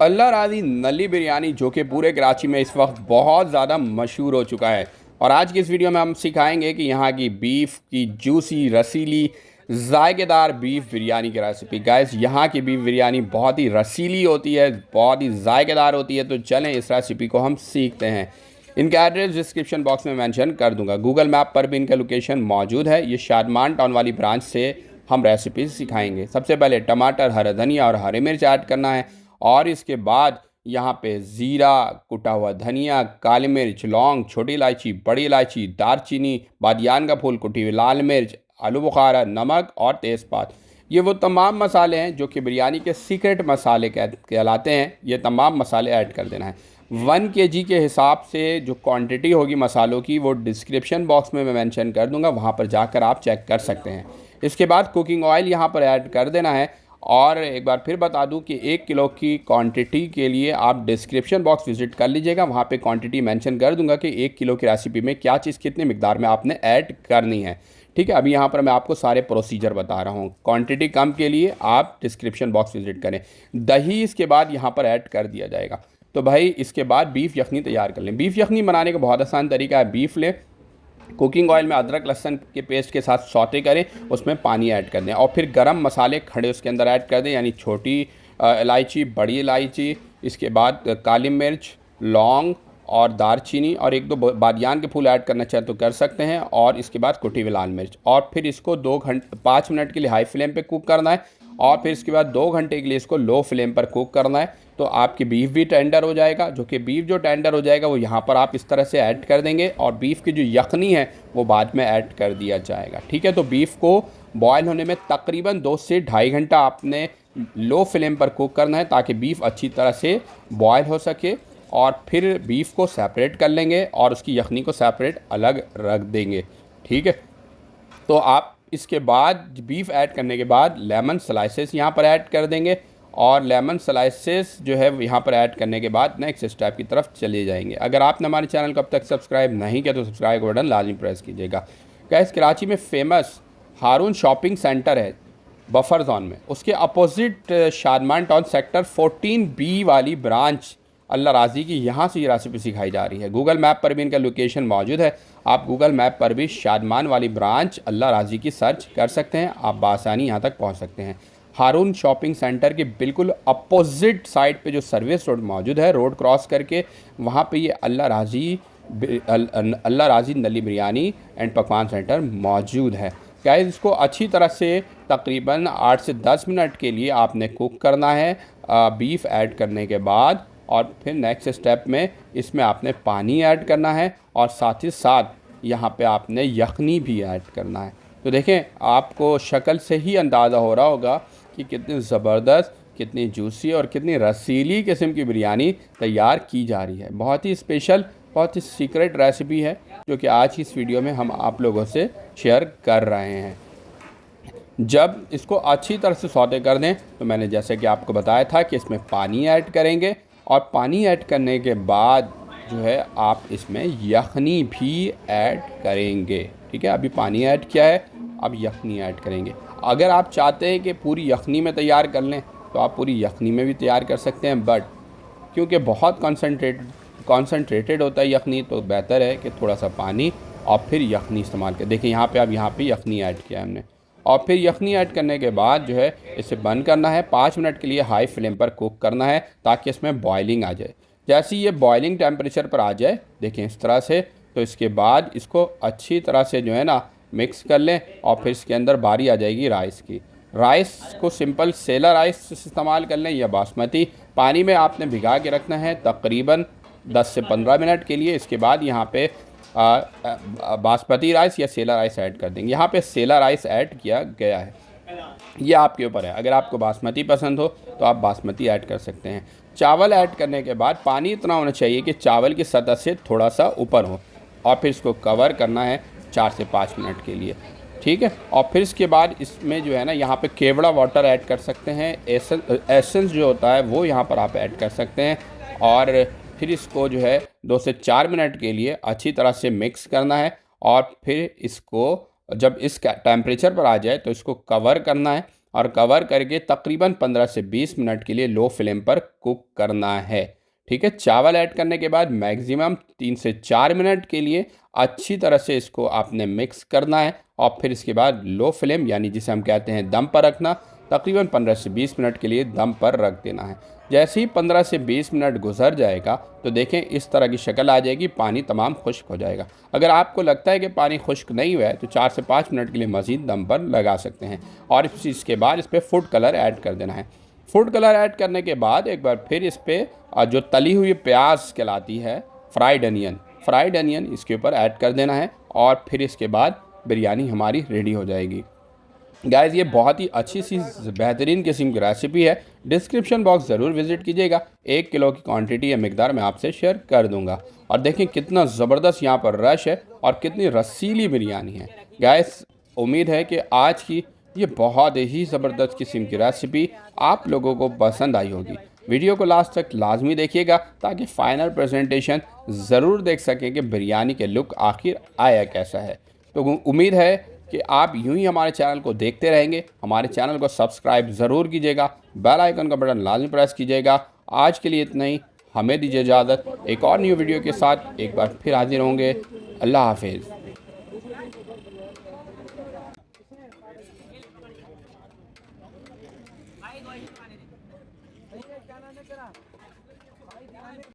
अल्लाह राज़ी नली बिरयानी जो कि पूरे कराची में इस वक्त बहुत ज़्यादा मशहूर हो चुका है। और आज की इस वीडियो में हम सिखाएंगे कि यहाँ की बीफ की जूसी रसीली जायकेदार बीफ बिरयानी की रेसिपी। गाइस, यहाँ की बीफ बिरयानी बहुत ही रसीली होती है, बहुत ही जायकेदार होती है। तो चलें इस रेसिपी को हम सीखते हैं। इनका एड्रेस डिस्क्रिप्शन बॉक्स में मेंशन कर दूंगा। गूगल मैप पर भी इनका लोकेशन मौजूद है। ये शादमान टाउन वाली ब्रांच से हम रेसिपी सिखाएंगे। सबसे पहले टमाटर, हरा धनिया और हरी मिर्च ऐड करना है और इसके बाद यहाँ पे ज़ीरा, कुटा हुआ धनिया, काली मिर्च, लौंग, छोटी इलायची, बड़ी इलायची, दारचीनी, बादियान का फूल, कुटी हुई लाल मिर्च, आलू बुखारा, नमक और तेज़पात। ये वो तमाम मसाले हैं जो कि बिरयानी के सीक्रेट मसाले कहलाते हैं। ये तमाम मसाले ऐड कर देना है। 1 kg के हिसाब से जो क्वांटिटी होगी मसालों की वो डिस्क्रिप्शन बॉक्स में मैं मेंशन कर दूंगा, वहाँ पर जाकर आप चेक कर सकते हैं। इसके बाद कुकिंग ऑयल यहाँ पर ऐड कर देना है। और एक बार फिर बता दूं कि 1 किलो की क्वांटिटी के लिए आप डिस्क्रिप्शन बॉक्स विज़िट कर लीजिएगा, वहाँ पे क्वांटिटी मेंशन कर दूंगा कि 1 किलो की रेसिपी में क्या चीज़ कितनी मिकदार में आपने ऐड करनी है। ठीक है, अभी यहाँ पर मैं आपको सारे प्रोसीजर बता रहा हूँ। क्वांटिटी कम के लिए आप डिस्क्रिप्शन बॉक्स विज़िट करें। दही इसके बाद यहाँ पर ऐड कर दिया जाएगा। तो भाई इसके बाद बीफ यखनी तैयार कर लें। बीफ यखनी बनाने का बहुत आसान तरीका है। बीफ लें, कुकिंग ऑयल में अदरक लहसुन के पेस्ट के साथ सौते करें, उसमें पानी ऐड कर दें और फिर गरम मसाले खड़े उसके अंदर ऐड कर दें, यानी छोटी इलायची, बड़ी इलायची, इसके बाद काली मिर्च, लौंग और दारचीनी और 1-2 बादियान के फूल ऐड करना चाहें तो कर सकते हैं और इसके बाद कुटी हुई लाल मिर्च। और फिर इसको 5 मिनट के लिए हाई फ्लेम पे कुक करना है और फिर इसके बाद 2 घंटे के लिए इसको लो फ्लेम पर कुक करना है। तो आपकी बीफ भी टेंडर हो जाएगा। जो कि बीफ जो टेंडर हो जाएगा वो यहाँ पर आप इस तरह से ऐड कर देंगे और बीफ की जो यखनी है वो बाद में ऐड कर दिया जाएगा। ठीक है, तो बीफ को बॉयल होने में तकरीबन 2 से ढाई घंटा आपने लो फ्लेम पर कुक करना है ताकि बीफ अच्छी तरह से बॉयल हो सके। और फिर बीफ को सेपरेट कर लेंगे और उसकी यखनी को सेपरेट अलग रख देंगे। ठीक है, तो आप इसके बाद बीफ ऐड करने के बाद लेमन स्लाइसेस यहाँ पर ऐड कर देंगे और लेमन स्लाइसेस जो है यहाँ पर ऐड करने के बाद नेक्स्ट स्टेप की तरफ चले जाएंगे। अगर आपने हमारे चैनल को अब तक सब्सक्राइब नहीं किया तो सब्सक्राइब बटन लाजमी प्रेस कीजिएगा। गाइस, कराची में फेमस हारून शॉपिंग सेंटर है बफर जोन में, उसके opposite Shadman town sector 14B वाली ब्रांच अल्लाह राज़ी की, यहाँ से ये रेसिपी सिखाई जा रही है। गूगल मैप पर भी इनका लोकेशन मौजूद है। आप गूगल मैप पर भी शादमान वाली ब्रांच अल्लाह राज़ी की सर्च कर सकते हैं, आप बासानी यहाँ तक पहुँच सकते हैं। हारून शॉपिंग सेंटर के बिल्कुल अपोजिट साइड पे जो सर्विस रोड मौजूद है, रोड क्रॉस करके वहाँ पे ये अल्लाह राज़ी नली बिरयानी एंड पकवान सेंटर मौजूद है। गाइस, इसको अच्छी तरह से तकरीबन 8 से 10 मिनट के लिए आपने कुक करना है बीफ ऐड करने के बाद। और फिर नेक्स्ट स्टेप में इसमें आपने पानी ऐड करना है और साथ ही साथ यहाँ पे आपने यखनी भी ऐड करना है। तो देखें, आपको शक्ल से ही अंदाज़ा हो रहा होगा कि कितनी ज़बरदस्त, कितनी जूसी और कितनी रसीली किस्म की बिरयानी तैयार की जा रही है। बहुत ही स्पेशल, बहुत ही सीक्रेट रेसिपी है जो कि आज की इस वीडियो में हम आप लोगों से शेयर कर रहे हैं। जब इसको अच्छी तरह से सौते कर दें तो मैंने जैसे कि आपको बताया था कि इसमें पानी ऐड करेंगे और पानी ऐड करने के बाद जो है आप इसमें यखनी भी ऐड करेंगे। ठीक है, अभी पानी ऐड किया है, अब यखनी ऐड करेंगे। अगर आप चाहते हैं कि पूरी यखनी में तैयार कर लें तो आप पूरी यखनी में भी तैयार कर सकते हैं, बट क्योंकि बहुत कॉन्सनट्रेटेड होता है यखनी, तो बेहतर है कि थोड़ा सा पानी और फिर यखनी इस्तेमाल करें। देखिए यहाँ पे अब यहाँ पे यखनी ऐड किया है हमने और फिर यखनी ऐड करने के बाद जो है इसे बंद करना है। 5 मिनट के लिए हाई फ्लेम पर कुक करना है ताकि इसमें बॉइलिंग आ जाए। जैसे ये बॉइलिंग टेम्परेचर पर आ जाए, देखें इस तरह से, तो इसके बाद इसको अच्छी तरह से जो है ना मिक्स कर लें और फिर इसके अंदर बारी आ जाएगी राइस की। राइस को सिंपल सेला राइस इस्तेमाल कर लें या बासमती। पानी में आपने भिगा के रखना है तकरीबन 10 से 15 मिनट के लिए। इसके बाद यहाँ पे बासमती राइस या सेला राइस ऐड कर देंगे। यहाँ पे सेला राइस ऐड किया गया है, ये आपके ऊपर है। अगर आपको बासमती पसंद हो तो आप बासमती ऐड कर सकते हैं। चावल ऐड करने के बाद पानी इतना होना चाहिए कि चावल की सतह से थोड़ा सा ऊपर हो और फिर इसको कवर करना है 4 से 5 मिनट के लिए। ठीक है, और फिर इसके बाद इसमें जो है ना यहाँ पे केवड़ा वाटर ऐड कर सकते हैं। एसेंस जो होता है वो यहाँ पर आप ऐड कर सकते हैं और फिर इसको जो है 2 से 4 मिनट के लिए अच्छी तरह से मिक्स करना है और फिर इसको जब इस टेम्परेचर पर आ जाए तो इसको कवर करना है और कवर करके तकरीबन 15 से 20 मिनट के लिए लो फ्लेम पर कुक करना है। ठीक है, चावल ऐड करने के बाद मैक्सिमम 3 से 4 मिनट के लिए अच्छी तरह से इसको आपने मिक्स करना है और फिर इसके बाद लो फ्लेम यानी जिसे हम कहते हैं दम पर रखना, तकरीबन 15 से 20 मिनट के लिए दम पर रख देना है। जैसे ही 15 से 20 मिनट गुजर जाएगा तो देखें इस तरह की शक्ल आ जाएगी, पानी तमाम खुश्क हो जाएगा। अगर आपको लगता है कि पानी खुश्क नहीं हुआ है तो 4 से 5 मिनट के लिए मज़ीद दम पर लगा सकते हैं और इसके बाद इस पर फूड कलर ऐड कर देना है। फूड कलर ऐड करने के बाद एक बार फिर इस पर जो तली हुई प्याज कहलाती है फ्राइड अनियन इसके ऊपर ऐड कर देना है और फिर इसके बाद बिरयानी हमारी रेडी हो जाएगी। गाइस ये बहुत ही अच्छी सी बेहतरीन किस्म की रेसिपी है। डिस्क्रिप्शन बॉक्स ज़रूर विजिट कीजिएगा। 1 किलो की क्वांटिटी या मिकदार मैं आपसे शेयर कर दूंगा। और देखें कितना ज़बरदस्त यहाँ पर रश है और कितनी रसीली बिरयानी है। गाइस उम्मीद है कि आज की ये बहुत ही ज़बरदस्त किस्म की रेसिपी आप लोगों को पसंद आई होगी। वीडियो को लास्ट तक लाजमी देखिएगा ताकि फ़ाइनल प्रेजेंटेशन ज़रूर देख सकें कि बिरयानी के लुक आखिर आया कैसा है। तो उम्मीद है कि आप यूं ही हमारे चैनल को देखते रहेंगे। हमारे चैनल को सब्सक्राइब ज़रूर कीजिएगा, बेल आइकन का बटन लाजमी प्रेस कीजिएगा। आज के लिए इतना ही, हमें दीजिए इजाज़त। एक और न्यू वीडियो के साथ एक बार फिर हाजिर होंगे। अल्लाह हाफिज़।